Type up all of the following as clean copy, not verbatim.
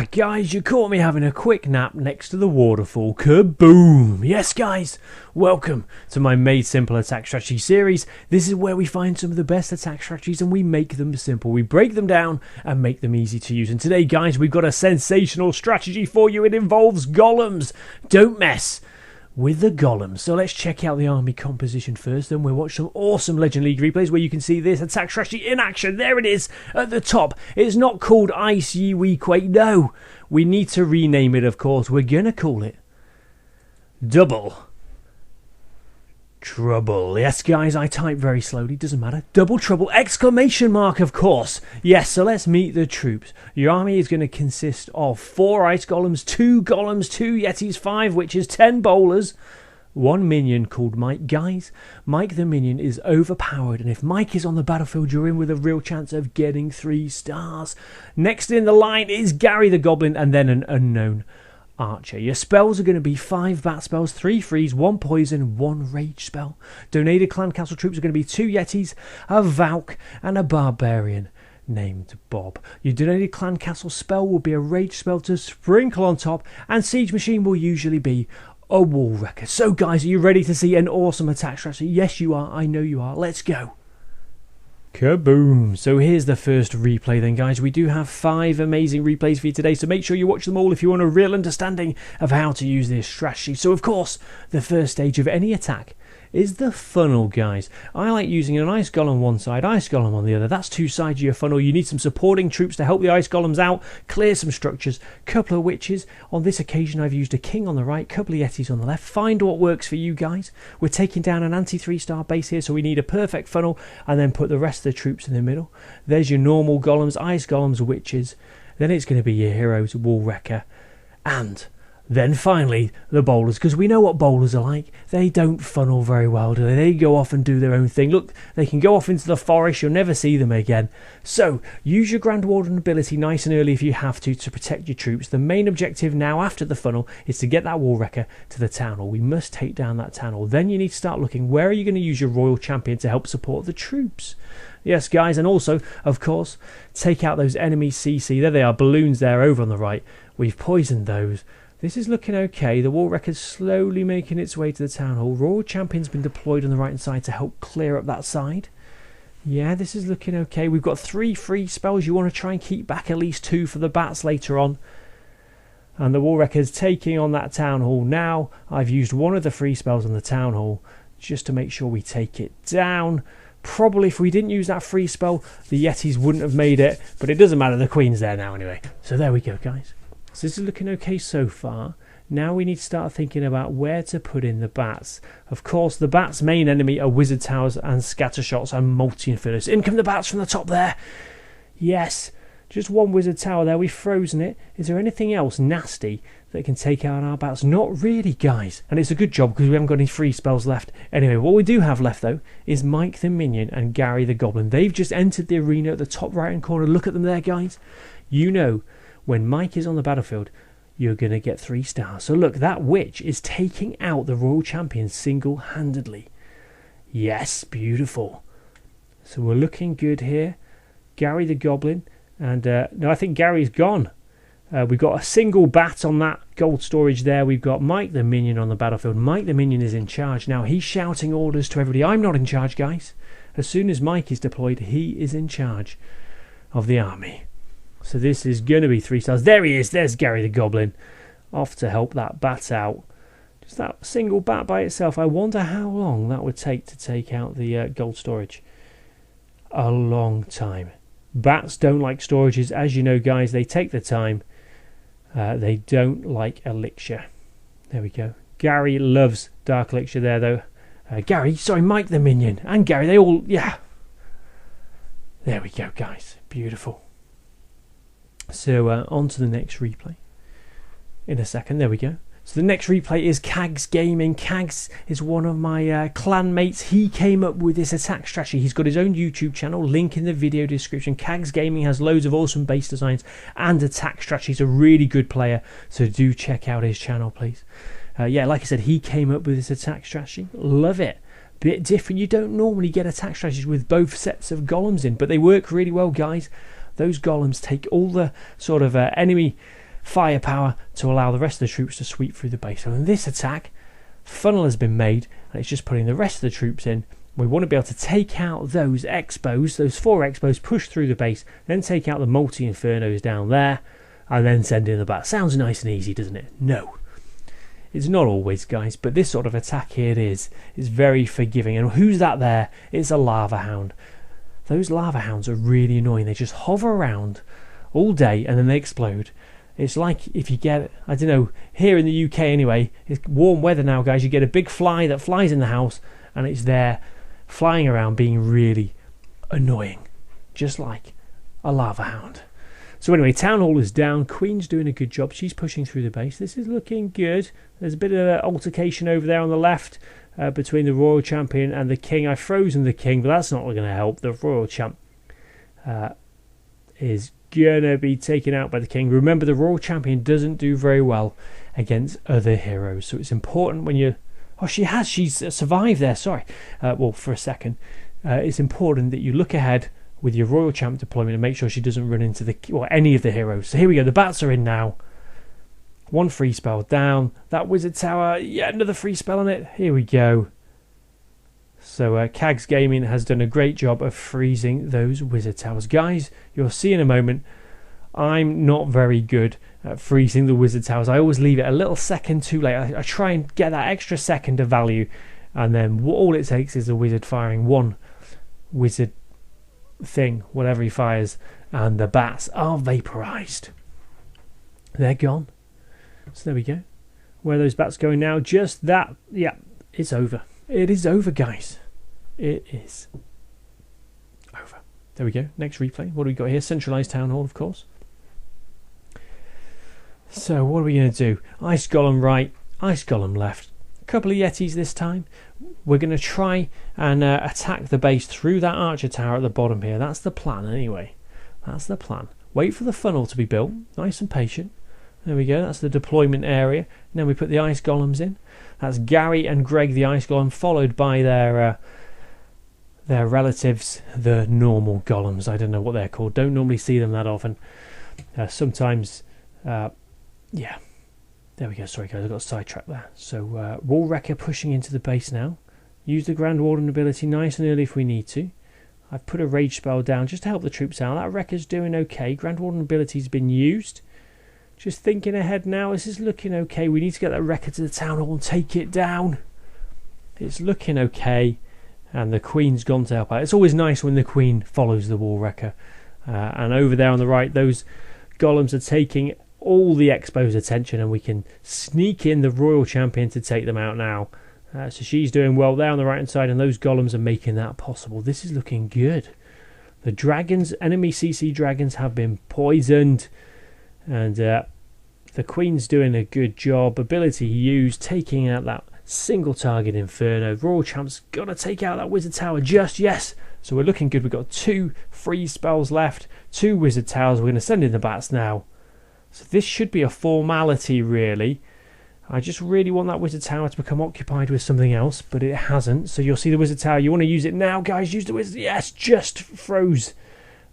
Guys, you caught me having a quick nap next to the waterfall. Kaboom! Yes, guys, welcome to my Made Simple Attack Strategy series. This is where we find some of the best attack strategies and we make them simple. We break them down and make them easy to use. And today, guys, we've got a sensational strategy for you. It involves golems. Don't mess with the golems. So let's check out the army composition first, then we'll watch some awesome Legend League replays where you can see this attack strategy in action. There it is at the top. It's not called Ice Ye We Quake. No, we need to rename it, of course. We're gonna call it Double Trouble. Yes, guys, I type very slowly, doesn't matter. Double Trouble, exclamation mark, of course. Yes, so let's meet the troops. Your army is going to consist of 4 ice golems, 2 yetis, 5 witches, 10 bowlers, 1 minion called Mike. Guys, Mike the minion is overpowered, and if Mike is on the battlefield, you're in with a real chance of getting 3 stars. Next in the line is Gary the goblin, and then an unknown archer. Your spells are going to be 5 bat spells, 3 freeze, 1 poison, 1 rage spell. Donated clan castle troops are going to be 2 yetis, a Valk, and a Barbarian named Bob. Your donated clan castle spell will be a rage spell to sprinkle on top, and siege machine will usually be a wall wrecker. So guys, are you ready to see an awesome attack strategy? Yes, you are. I know you are. Let's go. Kaboom! So here's the first replay then, guys. We do have 5 amazing replays for you today, so make sure you watch them all if you want a real understanding of how to use this strategy. So of course, the first stage of any attack is the funnel, guys. I like using an ice golem on one side, ice golem on the other. That's 2 sides of your funnel. You need some supporting troops to help the ice golems out, clear some structures, couple of witches. On this occasion, I've used a king on the right, couple of yetis on the left. Find what works for you guys. We're taking down an anti-3-star base here, so we need a perfect funnel, and then put the rest of the troops in the middle. There's your normal golems, ice golems, witches. Then it's going to be your heroes, wall wrecker, and then finally the bowlers, because we know what bowlers are like. They don't funnel very well, do they? They go off and do their own thing. Look, they can go off into the forest. You'll never see them again. So use your Grand Warden ability nice and early if you have to protect your troops. The main objective now after the funnel is to get that wall wrecker to the town hall. We must take down that town hall. Then you need to start looking, where are you going to use your royal champion to help support the troops? Yes, guys, and also, of course, take out those enemy CC. There they are, balloons there over on the right. We've poisoned those. This is looking okay. The wall wrecker's slowly making its way to the town hall. Royal champion's been deployed on the right hand side to help clear up that side. Yeah, this is looking okay. We've got 3 free spells. You want to try and keep back at least 2 for the bats later on. And the wall wrecker's taking on that town hall now. I've used 1 of the free spells on the town hall just to make sure we take it down. Probably if we didn't use that free spell, the yetis wouldn't have made it, but it doesn't matter, the queen's there now anyway. So there we go, guys. So this is looking okay so far. Now we need to start thinking about where to put in the bats. Of course, the bats' main enemy are wizard towers and scatter shots and multi-infernals. In come the bats from the top there. Yes, just 1 wizard tower there. We've frozen it. Is there anything else nasty that can take out our bats? Not really, guys. And it's a good job because we haven't got any free spells left. Anyway, what we do have left, though, is Mike the minion and Gary the goblin. They've just entered the arena at the top right-hand corner. Look at them there, guys. You know, when Mike is on the battlefield, you're going to get 3 stars. So look, that witch is taking out the royal champion single-handedly. Yes, beautiful. So we're looking good here. Gary the goblin. And no, I think Gary's gone. We've got a single bat on that gold storage there. We've got Mike the minion on the battlefield. Mike the minion is in charge. Now he's shouting orders to everybody. I'm not in charge, guys. As soon as Mike is deployed, he is in charge of the army. So this is going to be 3 stars. There he is. There's Gary the goblin. Off to help that bat out. Just that single bat by itself. I wonder how long that would take to take out the gold storage. A long time. Bats don't like storages. As you know, guys, they take the time. They don't like elixir. There we go. Gary loves dark elixir there, though. Mike the minion. And Gary, they all, yeah. There we go, guys. Beautiful. So on to the next replay in a second. There we go. So the next replay is Kangs Gaming. Kangs is one of my clan mates. He came up with this attack strategy. He's got his own YouTube channel, link in the video description. Kangs Gaming has loads of awesome base designs and attack strategies. A really good player, so do check out his channel, please. Yeah, like I said, he came up with this attack strategy. Love it. Bit different. You don't normally get attack strategies with both sets of golems in, but they work really well, guys. Those golems take all the sort of enemy firepower to allow the rest of the troops to sweep through the base. So in this attack, funnel has been made, and it's just putting the rest of the troops in. We want to be able to take out those expos, those 4 expos, push through the base, then take out the multi-infernos down there, and then send in the bat. Sounds nice and easy, doesn't it? No. It's not always, guys, but this sort of attack here it is. It's very forgiving. And who's that there? It's a lava hound. Those lava hounds are really annoying. They just hover around all day and then they explode. It's like if you get, I don't know, here in the UK anyway, it's warm weather now, guys. You get a big fly that flies in the house and it's there flying around being really annoying, just like a lava hound. So anyway, Town Hall is down. Queen's doing a good job. She's pushing through the base. This is looking good. There's a bit of an altercation over there on the left between the Royal Champion and the King. I've frozen the King, but that's not going to help. The Royal Champ is going to be taken out by the King. Remember, the Royal Champion doesn't do very well against other heroes. So it's important when you... Oh, she's survived there, sorry. Well, for a second. It's important that you look ahead with your Royal Champ deployment and make sure she doesn't run into any of the heroes. So here we go, the bats are in now. 1 free spell down. That Wizard Tower, yeah, another free spell on it. Here we go. So Kangs Gaming has done a great job of freezing those Wizard Towers. Guys, you'll see in a moment, I'm not very good at freezing the Wizard Towers. I always leave it a little second too late. I try and get that extra second of value, and then all it takes is a wizard firing 1 wizard thing, whatever he fires, and the bats are vaporized. They're gone. So there we go. Where are those bats going now? Just that. Yeah, it's over. It is over, guys. It is over. There we go. Next replay. What do we got here? Centralized Town Hall, of course. So what are we going to do? Ice Golem right, Ice Golem left. A couple of Yetis this time. We're going to try and attack the base through that archer tower at the bottom here. That's the plan anyway. That's the plan. Wait for the funnel to be built. Nice and patient. There we go. That's the deployment area. And then we put the Ice Golems in. That's Gary and Greg the Ice Golem, followed by their relatives, the normal Golems. I don't know what they're called. Don't normally see them that often. Sometimes, yeah. There we go. Sorry, guys. I got sidetracked there. So, Wall Wrecker pushing into the base now. Use the Grand Warden ability nice and early if we need to. I've put a Rage spell down just to help the troops out. That Wrecker's doing okay. Grand Warden ability's been used. Just thinking ahead now. This is looking okay. We need to get that Wrecker to the Town Hall and take it down. It's looking okay. And the Queen's gone to help out. It's always nice when the Queen follows the Wall Wrecker. And over there on the right, those Golems are taking all the Expo's attention, and we can sneak in the Royal Champion to take them out now. So she's doing well there on the right hand side, and those Golems are making that possible. This is looking good. The dragons, enemy CC dragons, have been poisoned, and the Queen's doing a good job. Ability used, taking out that single target Inferno. Royal Champ's got to take out that Wizard Tower just, yes. So we're looking good. We've got 2 free spells left, 2 Wizard Towers. We're going to send in the bats now. So this should be a formality, really. I just really want that Wizard Tower to become occupied with something else, but it hasn't. So you'll see the Wizard Tower. You want to use it now, guys. Use the Wizard. Yes, just froze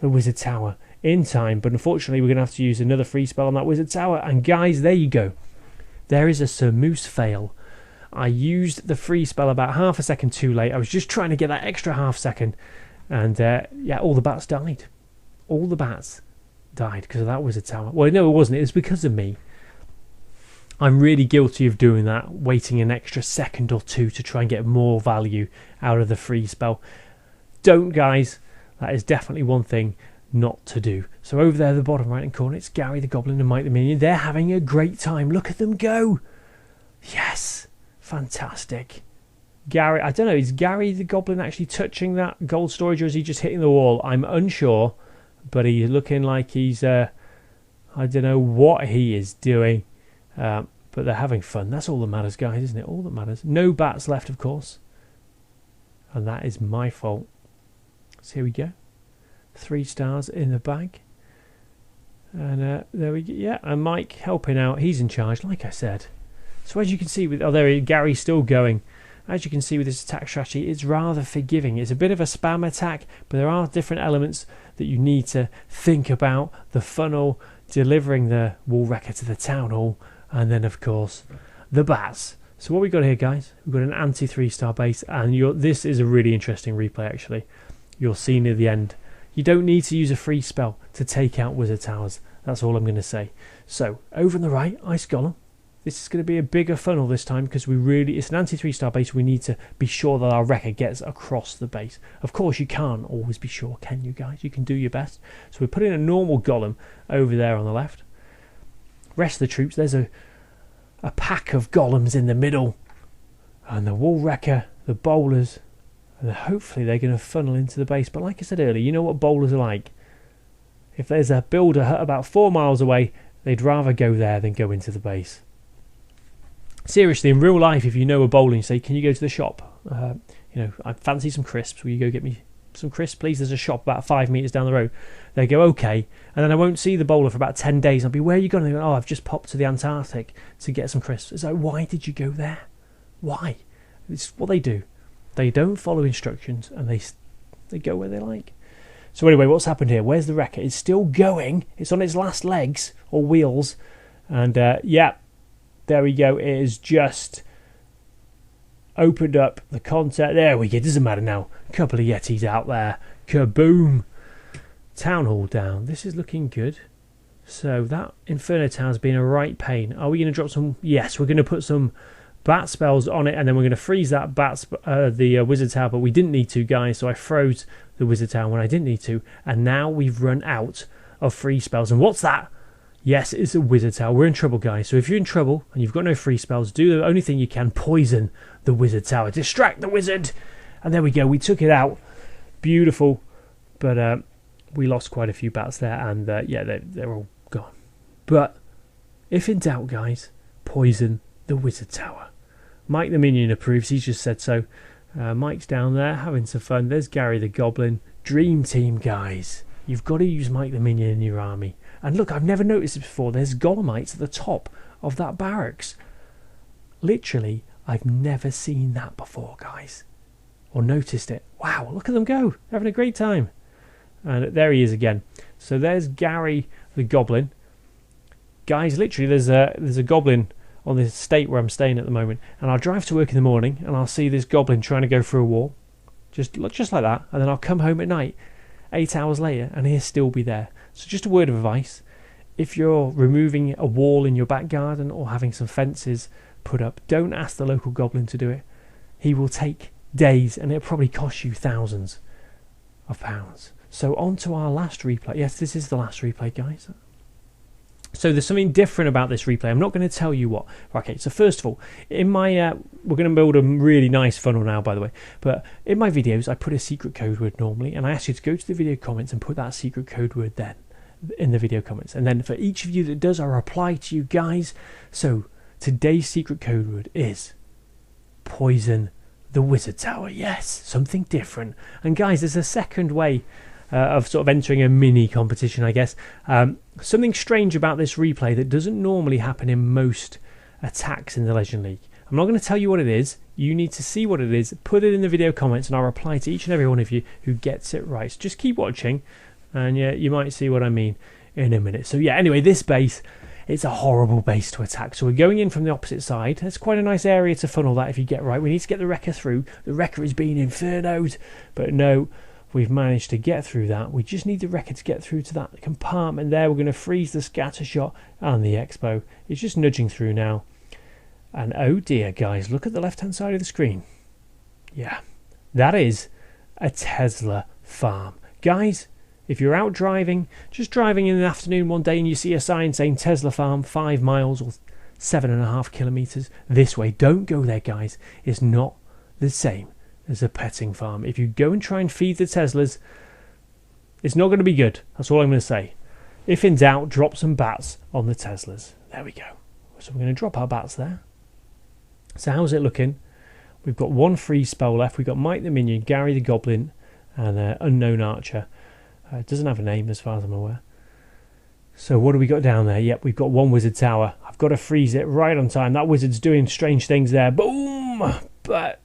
the Wizard Tower in time. But unfortunately, we're going to have to use another free spell on that Wizard Tower. And guys, there you go. There is a Sir Moose fail. I used the free spell about half a second too late. I was just trying to get that extra half second. And yeah, all the bats died. All the bats died because of that Wizard Tower. Well, no, it wasn't. It was because of me. I'm really guilty of doing that, waiting an extra second or 2 to try and get more value out of the free spell. Don't, guys. That is definitely one thing not to do. So over there, the bottom right hand corner, it's Gary the Goblin and Mike the Minion. They're having a great time. Look at them go. Yes. Fantastic. Gary, I don't know, is Gary the Goblin actually touching that gold storage, or is he just hitting the wall? I'm unsure. But he's looking like he's, I don't know what he is doing. But they're having fun. That's all that matters, guys, isn't it? All that matters. No bats left, of course. And that is my fault. So here we go. 3 stars in the bag. And there we go. Yeah, and Mike helping out. He's in charge, like I said. So as you can see, Gary's still going. As you can see with this attack strategy, it's rather forgiving. It's a bit of a spam attack, but there are different elements that you need to think about. The funnel, delivering the wall wrecker to the town hall, and then of course the bats. So what we got here, guys, we've got an anti 3-star base, and this is a really interesting replay actually. You'll see near the end, you don't need to use a free spell to take out wizard towers. That's all I'm going to say. So over on the right, Ice Golem. This is going to be a bigger funnel this time because it's an anti 3-star base. We need to be sure that our wrecker gets across the base. Of course, you can't always be sure, can you guys? You can do your best. So we're putting a normal golem over there on the left. Rest of the troops, there's a pack of golems in the middle, and the wall wrecker, the bowlers, and hopefully they're going to funnel into the base. But like I said earlier, you know what bowlers are like. If there's a builder hut about 4 miles away, they'd rather go there than go into the base. Seriously, in real life, if you know a bowler and say, can you go to the shop? I fancy some crisps. Will you go get me some crisps, please? There's a shop about 5 meters down the road. They go, okay. And then I won't see the bowler for about 10 days. I'll be, where are you going? They go, oh, I've just popped to the Antarctic to get some crisps. It's like, why did you go there? Why? It's what they do. They don't follow instructions, and they go where they like. So anyway, what's happened here? Where's the wrecker? It's still going. It's on its last legs, or wheels. And yeah, there we go. It is just opened up the contact. There we go. It doesn't matter now. A couple of Yetis out there. Kaboom. Town hall down. This is looking good. So that Inferno Tower's been a right pain. Are we going to drop some? Yes, we're going to put some bat spells on it, and then we're going to freeze that the wizard tower, but we didn't need to, guys. So I froze the wizard tower when I didn't need to, and now we've run out of free spells. And what's that? Yes, it's a wizard tower. We're in trouble, guys. So if you're in trouble and you've got no free spells, do the only thing you can: poison the wizard tower, distract the wizard. And there we go. We took it out. Beautiful. But we lost quite a few bats there, and yeah, they're all gone. But if in doubt, guys, poison the wizard tower. Mike the Minion approves. He's just said so. Mike's down there having some fun. There's Gary the Goblin. Dream team, guys. You've got to use Mike the Minion in your army. And look, I've never noticed it before. There's Golemites at the top of that barracks. Literally, I've never seen that before, guys. Or noticed it. Wow, look at them go. They're having a great time. And there he is again. So there's Gary the Goblin. Guys, literally, there's a goblin on the estate where I'm staying at the moment. And I'll drive to work in the morning and I'll see this goblin trying to go through a wall. Just like that. And then I'll come home at night, 8 hours later, and he'll still be there. So just a word of advice. If you're removing a wall in your back garden or having some fences put up, don't ask the local goblin to do it. He will take days and it'll probably cost you thousands of pounds. So on to our last replay. Yes, this is the last replay, guys. So there's something different about this replay. I'm not going to tell you what. Okay, so first of all, in my we're going to build a really nice funnel now, by the way. But in my videos, I put a secret code word normally, and I ask you to go to the video comments and put that secret code word then in the video comments. And then for each of you that does, I'll reply to you guys. So today's secret code word is poison the wizard tower. Yes, something different. And guys, there's a second way of sort of entering a mini competition, I guess. Something strange about this replay that doesn't normally happen in most attacks in the Legend League. I'm not going to tell you what it is. You need to see what it is, put it in the video comments, and I'll reply to each and every one of you who gets it right. So just keep watching, and yeah, you might see what I mean in a minute. So yeah, anyway, this base, it's a horrible base to attack. So we're going in from the opposite side. That's quite a nice area to funnel that if you get right. We need to get the wrecker through. The wrecker is being infernoed, but no, we've managed to get through that. We just need the wrecker to get through to that compartment there. We're going to freeze the scatter shot, and the expo is just nudging through now. And oh dear, guys, look at the left hand side of the screen. Yeah, that is a Tesla farm. Guys, if you're out driving, just driving in the afternoon one day and you see a sign saying Tesla farm 5 miles or 7.5 kilometers this way, don't go there, guys. It's not the same as a petting farm. If you go and try and feed the Teslas, it's not going to be good. That's all I'm going to say. If in doubt, drop some bats on the Teslas. There we go. So we're going to drop our bats there. So how's it looking? We've got one free spell left. We've got Mike the Minion, Gary the Goblin, and Unknown Archer. It doesn't have a name as far as I'm aware. So what do we got down there? Yep, we've got one wizard tower. I've got to freeze it right on time. That wizard's doing strange things there. Boom! But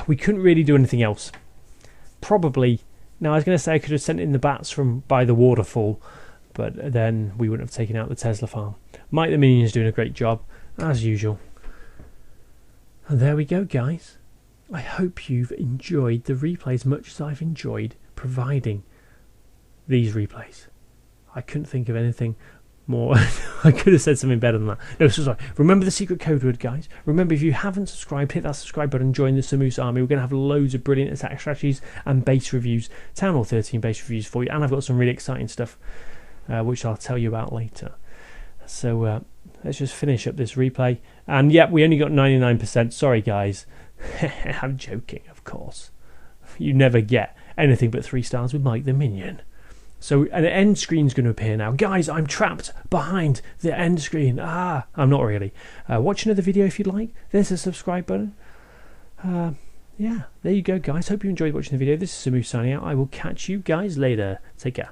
we couldn't really do anything else. Probably. Now I was going to say I could have sent in the bats from by the waterfall, but then we wouldn't have taken out the Tesla farm. Mike the Minion is doing a great job, as usual. And there we go, guys. I hope you've enjoyed the replay as much as I've enjoyed providing these replays. I couldn't think of anything more. I could have said something better than that. No, so sorry. Remember the secret code word, guys. Remember, if you haven't subscribed, hit that subscribe button, join the Samus army. We're going to have loads of brilliant attack strategies and base reviews, Town Hall 13 base reviews for you, and I've got some really exciting stuff which I'll tell you about later. So let's just finish up this replay. And yep, we only got 99%. Sorry, guys. I'm joking, of course. You never get anything but 3 stars with Mike the Minion. So an end screen's going to appear now. Guys, I'm trapped behind the end screen. I'm not really. Watch another video if you'd like. There's a subscribe button. Yeah, there you go, guys. Hope you enjoyed watching the video. This is Samu signing out. I will catch you guys later. Take care.